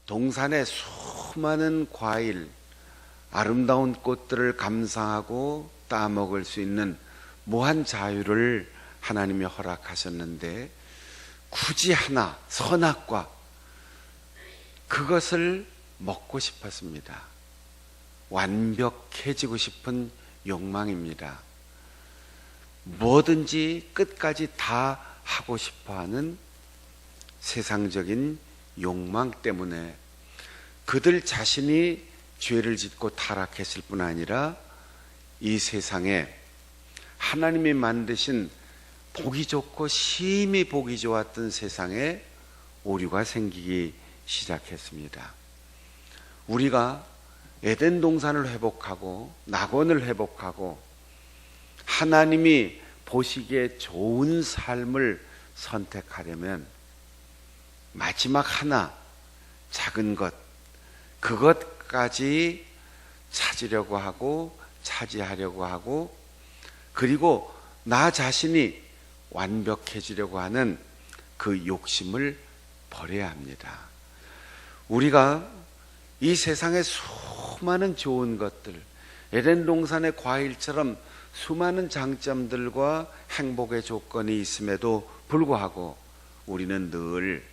동산의 수많은 과일, 아름다운 꽃들을 감상하고 따먹을 수 있는 무한 자유를 하나님이 허락하셨는데 굳이 하나 선악과 그것을 먹고 싶었습니다. 완벽해지고 싶은 욕망입니다. 뭐든지 끝까지 다 하고 싶어하는 세상적인 욕망 때문에 그들 자신이 죄를 짓고 타락했을 뿐 아니라 이 세상에 하나님이 만드신 보기 좋고 심히 보기 좋았던 세상에 오류가 생기기 시작했습니다. 우리가 에덴 동산을 회복하고 낙원을 회복하고 하나님이 보시기에 좋은 삶을 선택하려면 마지막 하나 작은 것 그것까지 찾으려고 하고 차지하려고 하고 그리고 나 자신이 완벽해지려고 하는 그 욕심을 버려야 합니다. 우리가 이 세상의 수많은 좋은 것들, 에덴 동산의 과일처럼 수많은 장점들과 행복의 조건이 있음에도 불구하고 우리는 늘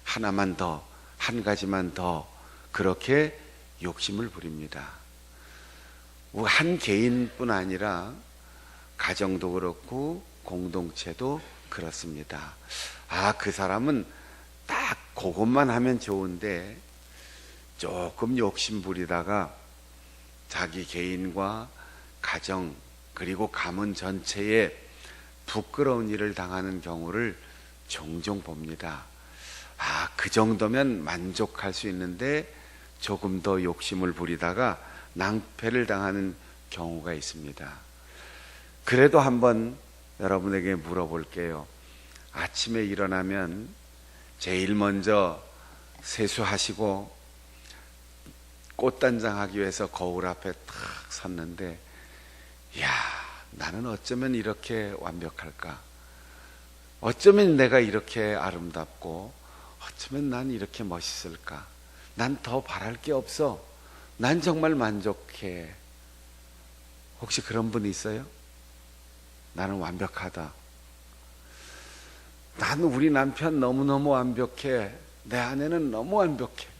하나만 더, 한 가지만 더 그렇게 욕심을 부립니다. 한 개인뿐 아니라 가정도 그렇고 공동체도 그렇습니다. 그 사람은 딱 그것만 하면 좋은데 조금 욕심 부리다가 자기 개인과 가정 그리고 가문 전체에 부끄러운 일을 당하는 경우를 종종 봅니다. 그 정도면 만족할 수 있는데 조금 더 욕심을 부리다가 낭패를 당하는 경우가 있습니다. 그래도 한번 여러분에게 물어볼게요. 아침에 일어나면 제일 먼저 세수하시고 꽃단장 하기 위해서 거울 앞에 탁 섰는데 나는 어쩌면 이렇게 완벽할까? 어쩌면 내가 이렇게 아름답고 어쩌면 난 이렇게 멋있을까? 난 더 바랄 게 없어. 난 정말 만족해. 혹시 그런 분 있어요? 나는 완벽하다. 나는 우리 남편 너무너무 완벽해. 내 아내는 너무 완벽해.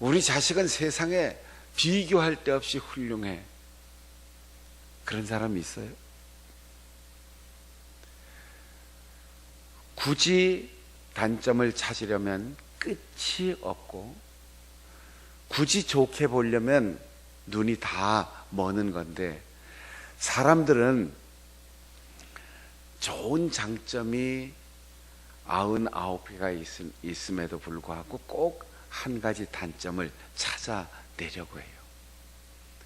우리 자식은 세상에 비교할 데 없이 훌륭해. 그런 사람이 있어요? 굳이 단점을 찾으려면 끝이 없고 굳이 좋게 보려면 눈이 다 머는 건데 사람들은 좋은 장점이 99개가 있음에도 불구하고 꼭 한 가지 단점을 찾아내려고 해요.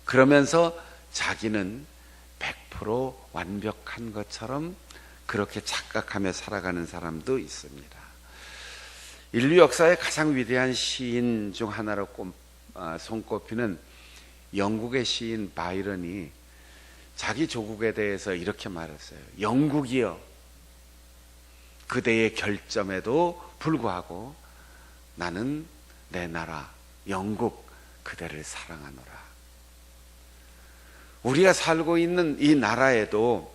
그러면서 자기는 100% 완벽한 것처럼 그렇게 착각하며 살아가는 사람도 있습니다. 인류 역사의 가장 위대한 시인 중 하나로 손꼽히는 영국의 시인 바이런이 자기 조국에 대해서 이렇게 말했어요. 영국이여, 그대의 결점에도 불구하고 나는 내 나라 영국 그대를 사랑하노라. 우리가 살고 있는 이 나라에도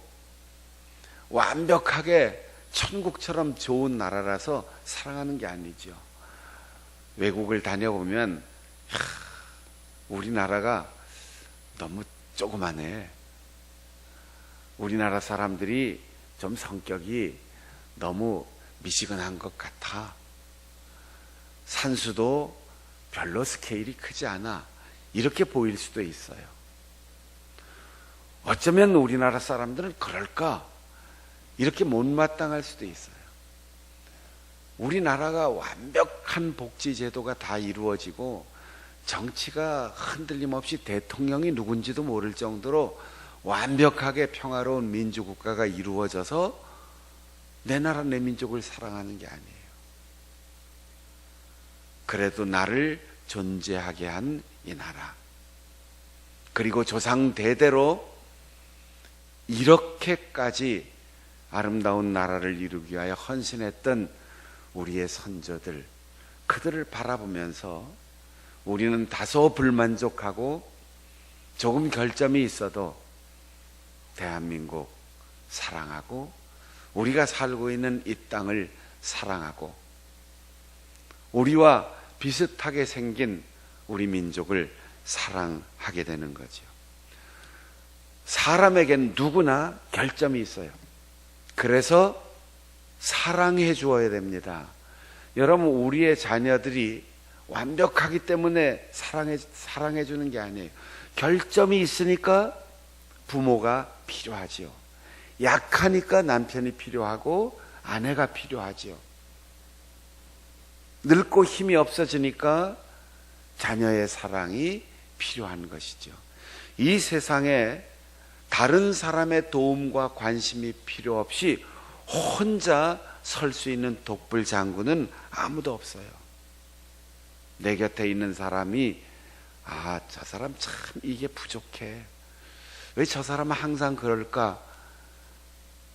완벽하게 천국처럼 좋은 나라라서 사랑하는 게 아니죠. 외국을 다녀보면 우리나라가 너무 조그마해. 우리나라 사람들이 좀 성격이 너무 미지근한 것 같아. 산수도 별로 스케일이 크지 않아. 이렇게 보일 수도 있어요. 어쩌면 우리나라 사람들은 그럴까? 이렇게 못마땅할 수도 있어요. 우리나라가 완벽한 복지제도가 다 이루어지고 정치가 흔들림 없이 대통령이 누군지도 모를 정도로 완벽하게 평화로운 민주국가가 이루어져서 내 나라 내 민족을 사랑하는 게 아니에요. 그래도 나를 존재하게 한 이 나라, 그리고 조상 대대로 이렇게까지 아름다운 나라를 이루기 위하여 헌신했던 우리의 선조들, 그들을 바라보면서 우리는 다소 불만족하고 조금 결점이 있어도 대한민국 사랑하고 우리가 살고 있는 이 땅을 사랑하고 우리와 비슷하게 생긴 우리 민족을 사랑하게 되는 거죠. 사람에겐 누구나 결점이 있어요. 그래서 사랑해 주어야 됩니다. 여러분, 우리의 자녀들이 완벽하기 때문에 사랑해 주는 게 아니에요. 결점이 있으니까 부모가 필요하지요. 약하니까 남편이 필요하고 아내가 필요하지요. 늙고 힘이 없어지니까 자녀의 사랑이 필요한 것이죠. 이 세상에 다른 사람의 도움과 관심이 필요 없이 혼자 설 수 있는 독불 장군은 아무도 없어요. 내 곁에 있는 사람이 저 사람 참 이게 부족해. 왜 저 사람은 항상 그럴까?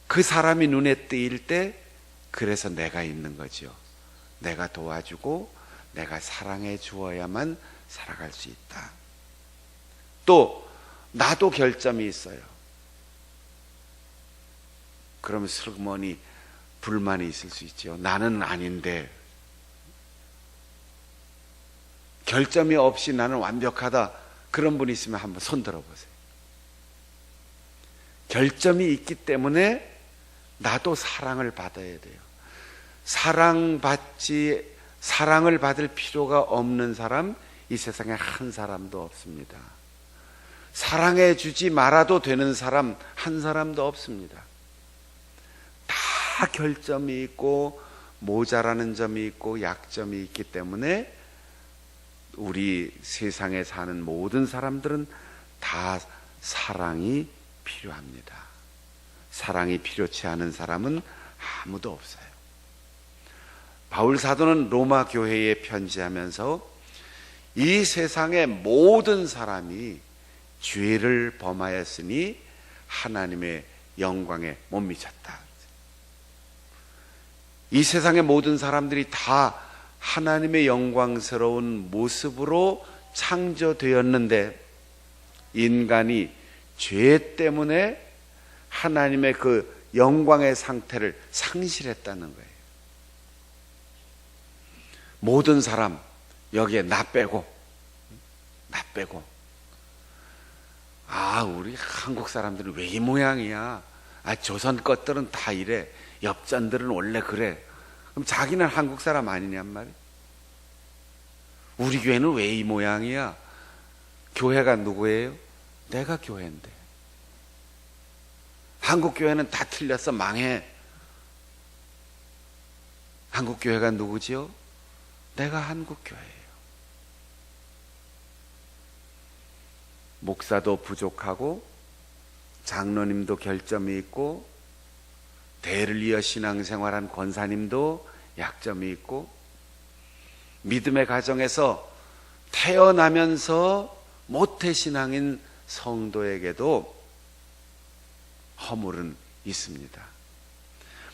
그 사람이 눈에 띄일 때 그래서 내가 있는 거죠. 내가 도와주고 내가 사랑해 주어야만 살아갈 수 있다. 또 나도 결점이 있어요. 그러면 슬그머니 불만이 있을 수 있죠. 나는 아닌데. 결점이 없이 나는 완벽하다. 그런 분이 있으면 한번 손 들어보세요. 결점이 있기 때문에 나도 사랑을 받아야 돼요. 사랑을 받을 필요가 없는 사람, 이 세상에 한 사람도 없습니다. 사랑해 주지 말아도 되는 사람 한 사람도 없습니다. 다 결점이 있고 모자라는 점이 있고 약점이 있기 때문에 우리 세상에 사는 모든 사람들은 다 사랑이 필요합니다. 사랑이 필요치 않은 사람은 아무도 없어요. 바울 사도는 로마 교회에 편지하면서 이 세상의 모든 사람이 죄를 범하였으니 하나님의 영광에 못 미쳤다. 이 세상의 모든 사람들이 다 하나님의 영광스러운 모습으로 창조되었는데 인간이 죄 때문에 하나님의 그 영광의 상태를 상실했다는 거예요. 모든 사람, 여기에 나 빼고 우리 한국 사람들은 왜 이 모양이야? 조선 것들은 다 이래. 엽전들은 원래 그래. 그럼 자기는 한국 사람 아니냔 말이야. 우리 교회는 왜 이 모양이야? 교회가 누구예요? 내가 교회인데. 한국 교회는 다 틀렸어. 망해. 한국 교회가 누구지요? 내가 한국 교회예요. 목사도 부족하고 장로님도 결점이 있고 대를 이어 신앙생활한 권사님도 약점이 있고 믿음의 가정에서 태어나면서 모태신앙인 성도에게도 허물은 있습니다.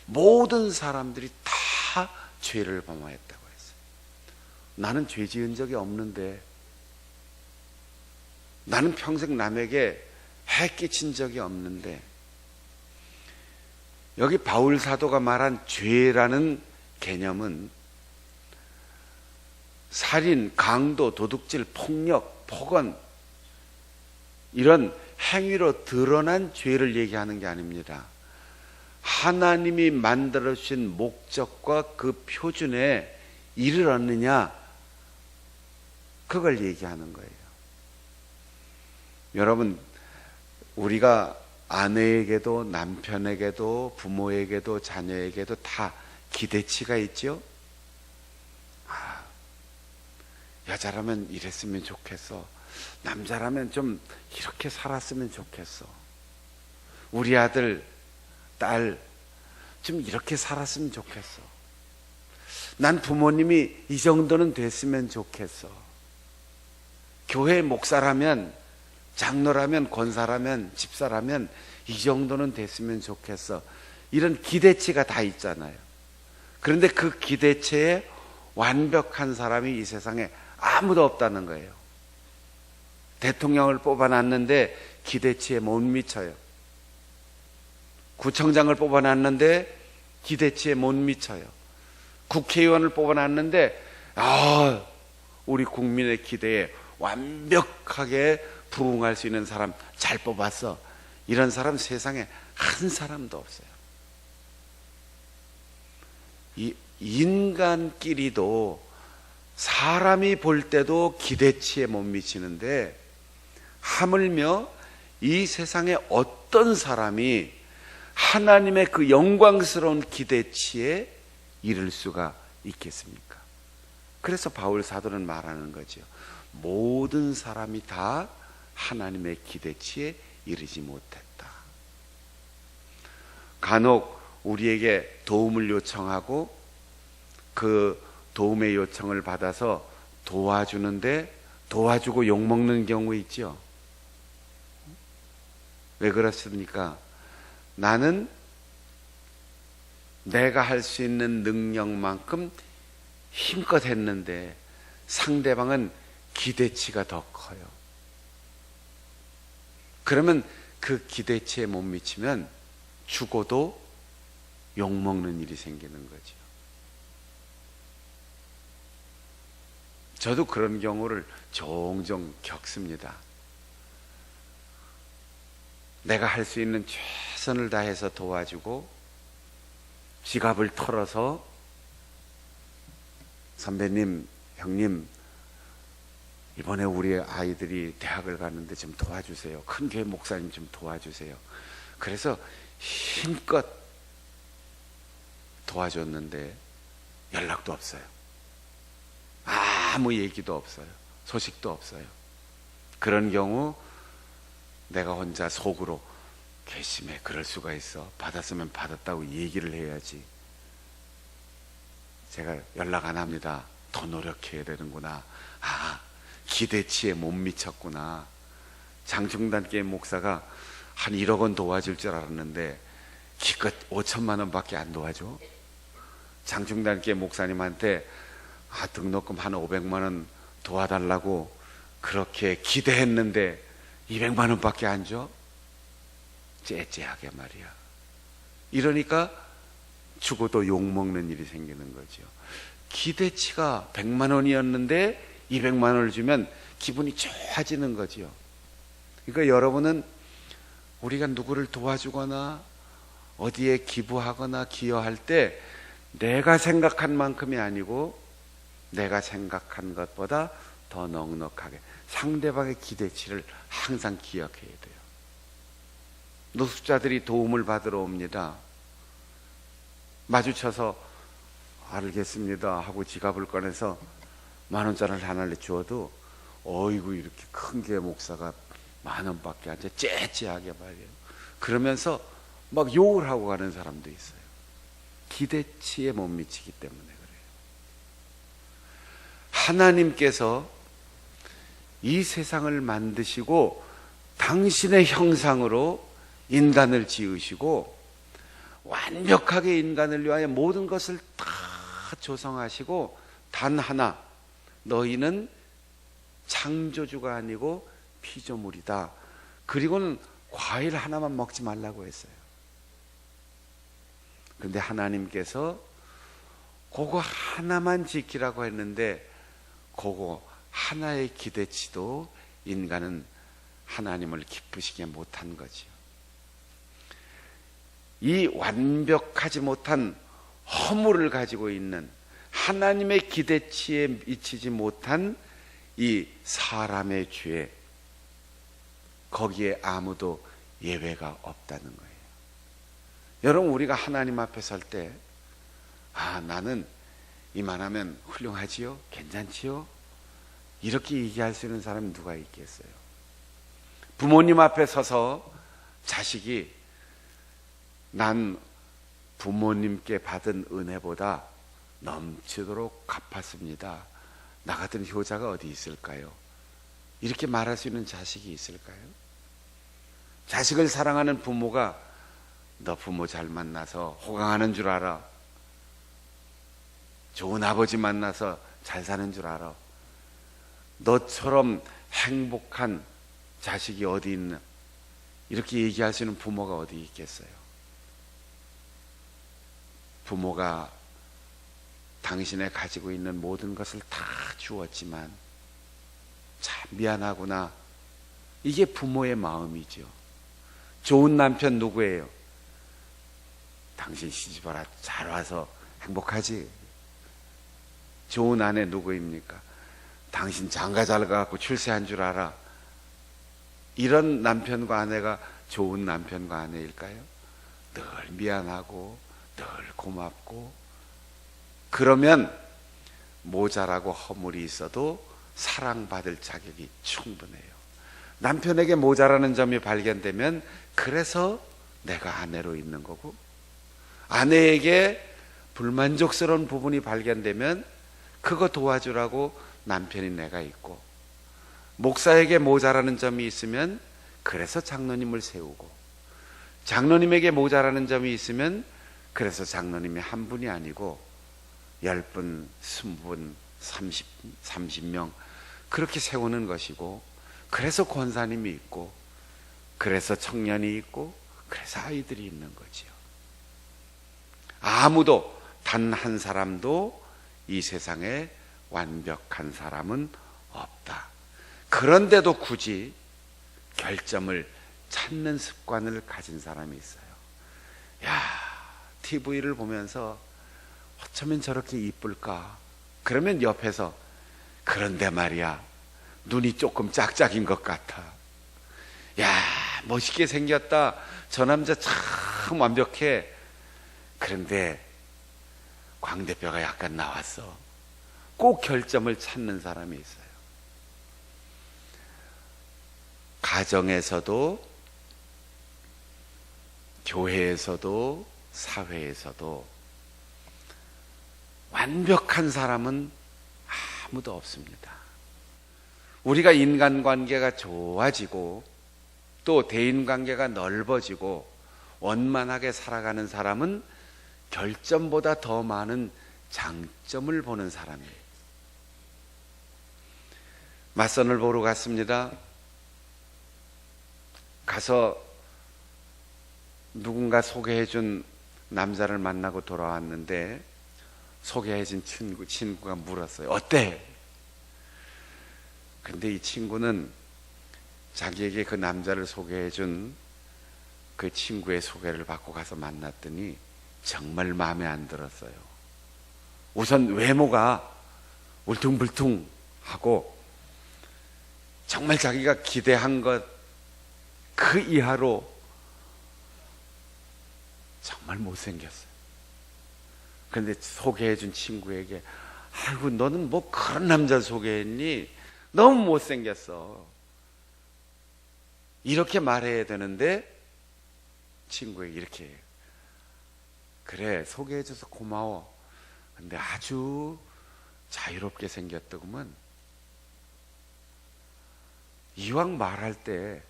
모든 사람들이 다 죄를 범하였다고 했어요. 나는 죄 지은 적이 없는데, 나는 평생 남에게 해 끼친 적이 없는데, 여기 바울 사도가 말한 죄라는 개념은 살인, 강도, 도둑질, 폭력, 폭언 이런 행위로 드러난 죄를 얘기하는 게 아닙니다. 하나님이 만들어주신 목적과 그 표준에 이르렀느냐, 그걸 얘기하는 거예요. 여러분, 우리가 아내에게도 남편에게도 부모에게도 자녀에게도 다 기대치가 있죠. 여자라면 이랬으면 좋겠어. 남자라면 좀 이렇게 살았으면 좋겠어. 우리 아들, 딸 좀 이렇게 살았으면 좋겠어. 난 부모님이 이 정도는 됐으면 좋겠어. 교회 목사라면, 장로라면, 권사라면, 집사라면 이 정도는 됐으면 좋겠어. 이런 기대치가 다 있잖아요. 그런데 그 기대치에 완벽한 사람이 이 세상에 아무도 없다는 거예요. 대통령을 뽑아놨는데 기대치에 못 미쳐요. 구청장을 뽑아놨는데 기대치에 못 미쳐요. 국회의원을 뽑아놨는데 우리 국민의 기대에 완벽하게 부응할 수 있는 사람 잘 뽑았어. 이런 사람 세상에 한 사람도 없어요. 이 인간끼리도 사람이 볼 때도 기대치에 못 미치는데 하물며 이 세상에 어떤 사람이 하나님의 그 영광스러운 기대치에 이를 수가 있겠습니까? 그래서 바울 사도는 말하는 거죠. 모든 사람이 다 하나님의 기대치에 이르지 못했다. 간혹 우리에게 도움을 요청하고 그 도움의 요청을 받아서 도와주는데 도와주고 욕먹는 경우 있죠. 왜 그렇습니까? 나는 내가 할 수 있는 능력만큼 힘껏 했는데 상대방은 기대치가 더 커요. 그러면 그 기대치에 못 미치면 죽어도 욕먹는 일이 생기는 거죠. 저도 그런 경우를 종종 겪습니다. 내가 할 수 있는 최선을 다해서 도와주고 지갑을 털어서 선배님, 형님, 이번에 우리 아이들이 대학을 가는데 좀 도와주세요. 큰 교회 목사님 좀 도와주세요. 그래서 힘껏 도와줬는데 연락도 없어요. 아무 얘기도 없어요. 소식도 없어요. 그런 경우 내가 혼자 속으로 괘씸해. 그럴 수가 있어. 받았으면 받았다고 얘기를 해야지. 제가 연락 안 합니다. 더 노력해야 되는구나. 기대치에 못 미쳤구나. 장충단교회 목사가 한 1억 원 도와줄 줄 알았는데 기껏 5천만 원밖에 안 도와줘. 장충단교회 목사님한테 등록금 한 500만 원 도와달라고 그렇게 기대했는데 200만 원밖에 안 줘? 째째하게 말이야. 이러니까 죽어도 욕먹는 일이 생기는 거죠. 기대치가 100만 원이었는데 200만 원을 주면 기분이 좋아지는 거죠. 그러니까 여러분은 우리가 누구를 도와주거나 어디에 기부하거나 기여할 때 내가 생각한 만큼이 아니고 내가 생각한 것보다 더 넉넉하게 상대방의 기대치를 항상 기억해야 돼요. 노숙자들이 도움을 받으러 옵니다. 마주쳐서 알겠습니다 하고 지갑을 꺼내서 10,000원짜리를 하나를 주어도 어이구 이렇게 큰 게 목사가 10,000원밖에 안 돼. 째째하게 말이에요. 그러면서 막 욕을 하고 가는 사람도 있어요. 기대치에 못 미치기 때문에 그래요. 하나님께서 이 세상을 만드시고 당신의 형상으로 인간을 지으시고 완벽하게 인간을 위하여 모든 것을 다 조성하시고 단 하나, 너희는 창조주가 아니고 피조물이다. 그리고는 과일 하나만 먹지 말라고 했어요. 그런데 하나님께서 그거 하나만 지키라고 했는데 그거 하나의 기대치도 인간은 하나님을 기쁘시게 못한 거지요. 이 완벽하지 못한 허물을 가지고 있는 하나님의 기대치에 미치지 못한 이 사람의 죄, 거기에 아무도 예외가 없다는 거예요. 여러분, 우리가 하나님 앞에 설 때 나는 이만하면 훌륭하지요? 괜찮지요? 이렇게 얘기할 수 있는 사람이 누가 있겠어요? 부모님 앞에 서서 자식이 난 부모님께 받은 은혜보다 넘치도록 갚았습니다. 나 같은 효자가 어디 있을까요? 이렇게 말할 수 있는 자식이 있을까요? 자식을 사랑하는 부모가 너 부모 잘 만나서 호강하는 줄 알아. 좋은 아버지 만나서 잘 사는 줄 알아. 너처럼 행복한 자식이 어디 있나? 이렇게 얘기하시는 부모가 어디 있겠어요? 부모가 당신의 가지고 있는 모든 것을 다 주었지만 참 미안하구나. 이게 부모의 마음이죠. 좋은 남편 누구예요? 당신 시집와라 잘 와서 행복하지? 좋은 아내 누구입니까? 당신 장가 잘 가갖고 출세한 줄 알아. 이런 남편과 아내가 좋은 남편과 아내일까요? 늘 미안하고 늘 고맙고, 그러면 모자라고 허물이 있어도 사랑받을 자격이 충분해요. 남편에게 모자라는 점이 발견되면 그래서 내가 아내로 있는 거고, 아내에게 불만족스러운 부분이 발견되면 그거 도와주라고 남편이 내가 있고, 목사에게 모자라는 점이 있으면 그래서 장로님을 세우고, 장로님에게 모자라는 점이 있으면 그래서 장로님이 한 분이 아니고 10분, 20분, 30명 그렇게 세우는 것이고, 그래서 권사님이 있고, 그래서 청년이 있고, 그래서 아이들이 있는 거지요. 아무도 단 한 사람도 이 세상에 완벽한 사람은 없다. 그런데도 굳이 결점을 찾는 습관을 가진 사람이 있어요. 야, TV를 보면서 어쩌면 저렇게 이쁠까? 그러면 옆에서 그런데 말이야, 눈이 조금 짝짝인 것 같아. 야, 멋있게 생겼다. 저 남자 참 완벽해. 그런데 광대뼈가 약간 나왔어. 꼭 결점을 찾는 사람이 있어요. 가정에서도, 교회에서도, 사회에서도 완벽한 사람은 아무도 없습니다. 우리가 인간관계가 좋아지고 또 대인관계가 넓어지고 원만하게 살아가는 사람은 결점보다 더 많은 장점을 보는 사람이에요. 맞선을 보러 갔습니다. 가서 누군가 소개해준 남자를 만나고 돌아왔는데, 소개해준 친구가 물었어요. 어때? 근데 이 친구는 자기에게 그 남자를 소개해준 그 친구의 소개를 받고 가서 만났더니 정말 마음에 안 들었어요. 우선 외모가 울퉁불퉁하고 정말 자기가 기대한 것 그 이하로 정말 못생겼어요. 그런데 소개해준 친구에게, 아이고 너는 뭐 그런 남자를 소개했니? 너무 못생겼어. 이렇게 말해야 되는데 친구에게 이렇게 해요. 그래, 소개해줘서 고마워. 근데 아주 자유롭게 생겼더구먼. 이왕 말할 때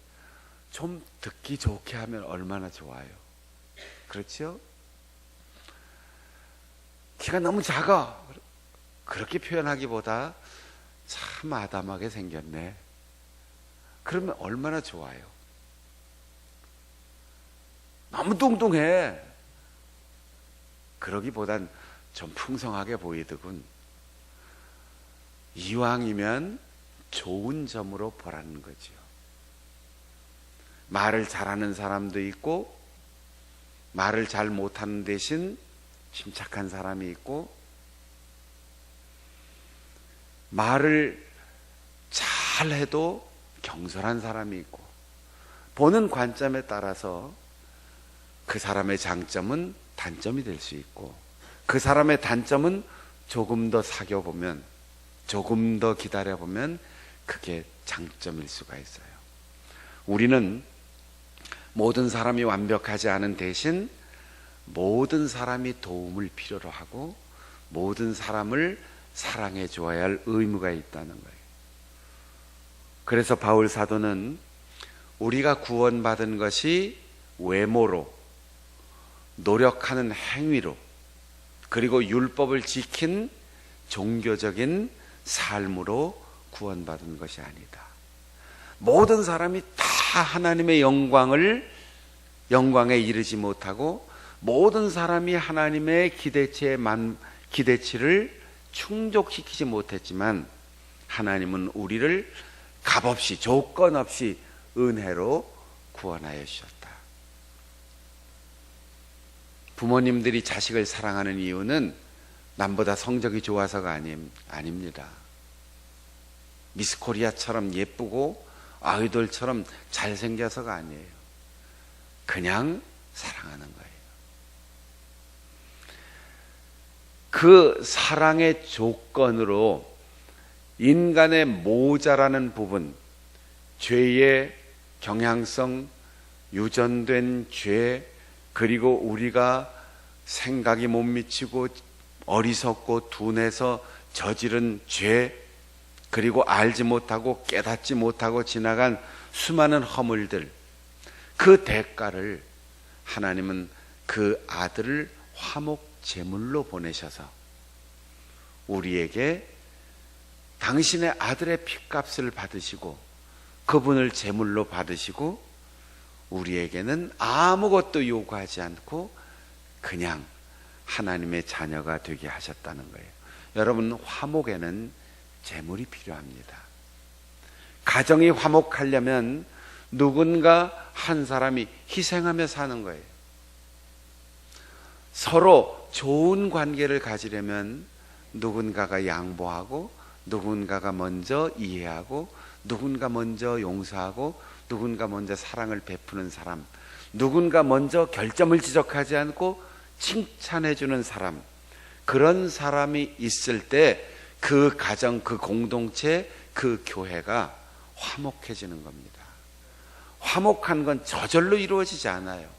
좀 듣기 좋게 하면 얼마나 좋아요. 그렇죠? 키가 너무 작아. 그렇게 표현하기보다 참 아담하게 생겼네. 그러면 얼마나 좋아요. 너무 뚱뚱해. 그러기보단 좀 풍성하게 보이더군. 이왕이면 좋은 점으로 보라는 거죠. 말을 잘하는 사람도 있고, 말을 잘 못하는 대신 침착한 사람이 있고, 말을 잘해도 경솔한 사람이 있고, 보는 관점에 따라서 그 사람의 장점은 단점이 될 수 있고, 그 사람의 단점은 조금 더 사귀어보면, 조금 더 기다려보면 그게 장점일 수가 있어요. 우리는 모든 사람이 완벽하지 않은 대신 모든 사람이 도움을 필요로 하고 모든 사람을 사랑해 주어야 할 의무가 있다는 거예요. 그래서 바울 사도는 우리가 구원받은 것이 외모로, 노력하는 행위로, 그리고 율법을 지킨 종교적인 삶으로 구원받은 것이 아니다. 모든 사람이 다 하나님의 영광에 이르지 못하고 모든 사람이 하나님의 기대치를 충족시키지 못했지만 하나님은 우리를 값없이 조건 없이 은혜로 구원하여 주셨다. 부모님들이 자식을 사랑하는 이유는 남보다 성적이 좋아서가 아닙니다. 미스 코리아처럼 예쁘고 아이돌처럼 잘생겨서가 아니에요. 그냥 사랑하는 거예요. 그 사랑의 조건으로 인간의 모자라는 부분, 죄의 경향성, 유전된 죄, 그리고 우리가 생각이 못 미치고 어리석고 둔해서 저지른 죄, 그리고 알지 못하고 깨닫지 못하고 지나간 수많은 허물들, 그 대가를 하나님은 그 아들을 화목 제물로 보내셔서 우리에게 당신의 아들의 핏값을 받으시고 그분을 제물로 받으시고 우리에게는 아무것도 요구하지 않고 그냥 하나님의 자녀가 되게 하셨다는 거예요. 여러분, 화목에는 제물이 필요합니다. 가정이 화목하려면 누군가 한 사람이 희생하며 사는 거예요. 서로 좋은 관계를 가지려면 누군가가 양보하고 누군가가 먼저 이해하고 누군가 먼저 용서하고 누군가 먼저 사랑을 베푸는 사람, 누군가 먼저 결점을 지적하지 않고 칭찬해 주는 사람, 그런 사람이 있을 때 그 가정, 그 공동체, 그 교회가 화목해지는 겁니다. 화목한 건 저절로 이루어지지 않아요.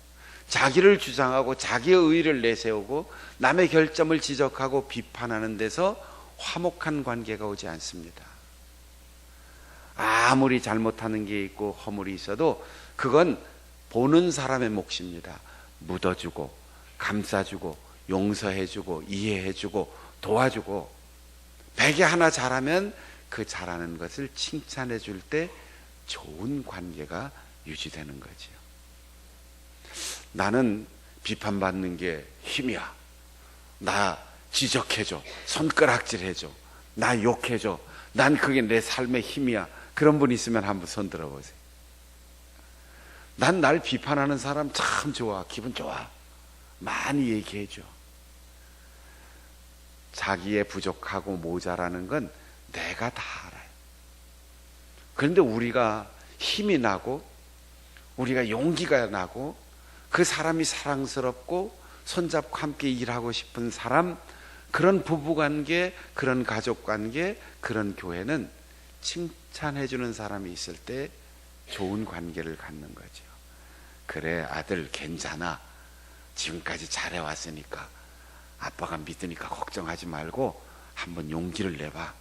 자기를 주장하고 자기의 의의를 내세우고 남의 결점을 지적하고 비판하는 데서 화목한 관계가 오지 않습니다. 아무리 잘못하는 게 있고 허물이 있어도 그건 보는 사람의 몫입니다. 묻어주고 감싸주고 용서해주고 이해해주고 도와주고, 베개 하나 잘하면 그 잘하는 것을 칭찬해 줄 때 좋은 관계가 유지되는 거죠. 나는 비판받는 게 힘이야. 나 지적해줘. 손가락질해줘. 나 욕해줘. 난 그게 내 삶의 힘이야. 그런 분 있으면 한번 손 들어보세요. 난 날 비판하는 사람 참 좋아. 기분 좋아. 많이 얘기해줘. 자기의 부족하고 모자라는 건 내가 다 알아요. 그런데 우리가 힘이 나고 우리가 용기가 나고 그 사람이 사랑스럽고 손잡고 함께 일하고 싶은 사람, 그런 부부관계, 그런 가족관계, 그런 교회는 칭찬해주는 사람이 있을 때 좋은 관계를 갖는 거죠. 그래, 아들 괜찮아. 지금까지 잘해왔으니까 아빠가 믿으니까 걱정하지 말고 한번 용기를 내봐.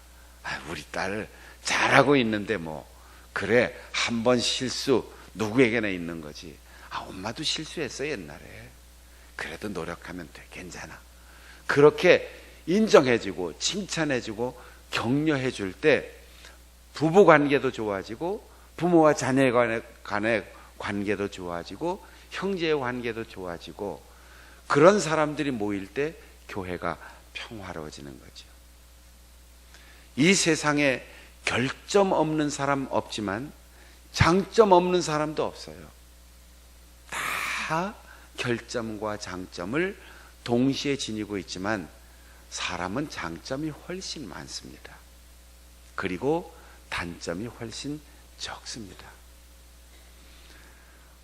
우리 딸 잘하고 있는데 뭐. 그래, 한번 실수 누구에게나 있는 거지. 엄마도 실수했어 옛날에. 그래도 노력하면 돼. 괜찮아. 그렇게 인정해주고 칭찬해주고 격려해줄 때 부부관계도 좋아지고 부모와 자녀 간의 관계도 좋아지고 형제의 관계도 좋아지고, 그런 사람들이 모일 때 교회가 평화로워지는 거죠. 이 세상에 결점 없는 사람 없지만 장점 없는 사람도 없어요. 다 결점과 장점을 동시에 지니고 있지만 사람은 장점이 훨씬 많습니다. 그리고 단점이 훨씬 적습니다.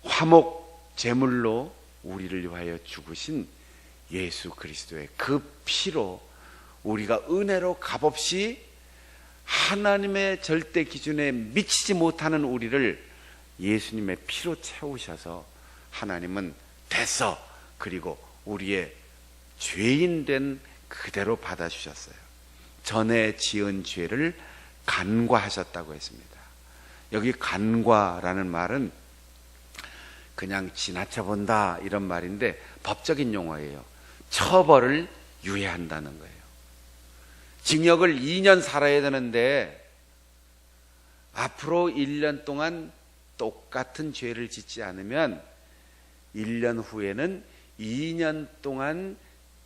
화목 제물로 우리를 위하여 죽으신 예수 그리스도의 그 피로 우리가 은혜로 값없이 하나님의 절대 기준에 미치지 못하는 우리를 예수님의 피로 채우셔서 하나님은 됐어, 그리고 우리의 죄인 된 그대로 받아주셨어요. 전에 지은 죄를 간과하셨다고 했습니다. 여기 간과라는 말은 그냥 지나쳐 본다 이런 말인데 법적인 용어예요. 처벌을 유예한다는 거예요. 징역을 2년 살아야 되는데 앞으로 1년 동안 똑같은 죄를 짓지 않으면 1년 후에는 2년 동안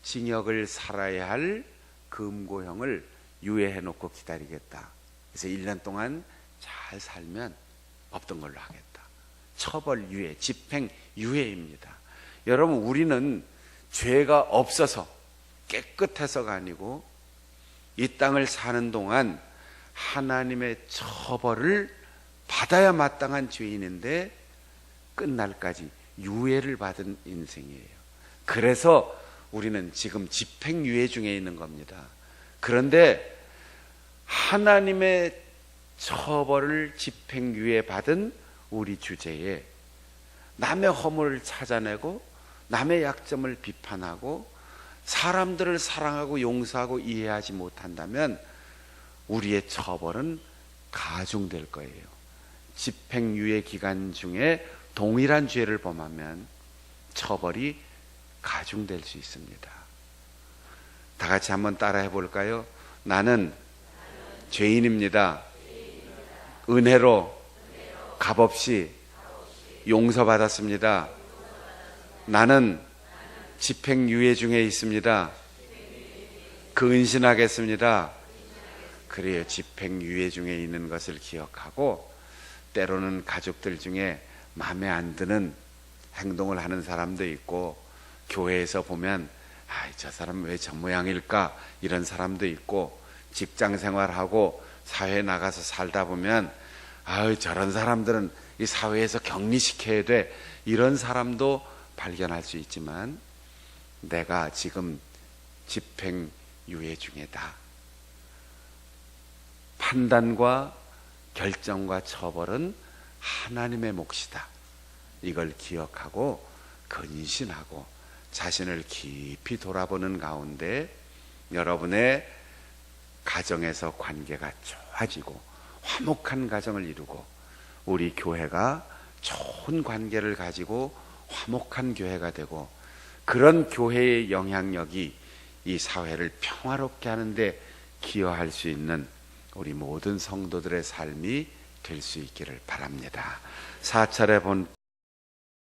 징역을 살아야 할 금고형을 유예해 놓고 기다리겠다. 그래서 1년 동안 잘 살면 없던 걸로 하겠다. 처벌 유예, 집행 유예입니다. 여러분, 우리는 죄가 없어서 깨끗해서가 아니고 이 땅을 사는 동안 하나님의 처벌을 받아야 마땅한 죄인인데 끝날까지 유예를 받은 인생이에요. 그래서 우리는 지금 집행유예 중에 있는 겁니다. 그런데 하나님의 처벌을 집행유예 받은 우리 주제에 남의 허물을 찾아내고 남의 약점을 비판하고 사람들을 사랑하고 용서하고 이해하지 못한다면 우리의 처벌은 가중될 거예요. 집행유예 기간 중에 동일한 죄를 범하면 처벌이 가중될 수 있습니다. 다 같이 한번 따라해 볼까요? 나는 죄인입니다. 은혜로 값없이 용서받았습니다. 나는 집행유예 중에 있습니다. 근신하겠습니다. 그래요. 집행유예 중에 있는 것을 기억하고 때로는 가족들 중에 마음에 안 드는 행동을 하는 사람도 있고 교회에서 보면 저 사람 왜 저 모양일까 이런 사람도 있고 직장 생활하고 사회에 나가서 살다 보면 저런 사람들은 이 사회에서 격리시켜야 돼 이런 사람도 발견할 수 있지만 내가 지금 집행유예 중이다. 판단과 결정과 처벌은 하나님의 몫이다. 이걸 기억하고 근신하고 자신을 깊이 돌아보는 가운데 여러분의 가정에서 관계가 좋아지고 화목한 가정을 이루고 우리 교회가 좋은 관계를 가지고 화목한 교회가 되고 그런 교회의 영향력이 이 사회를 평화롭게 하는데 기여할 수 있는 우리 모든 성도들의 삶이 될 수 있기를 바랍니다. 사찰의 본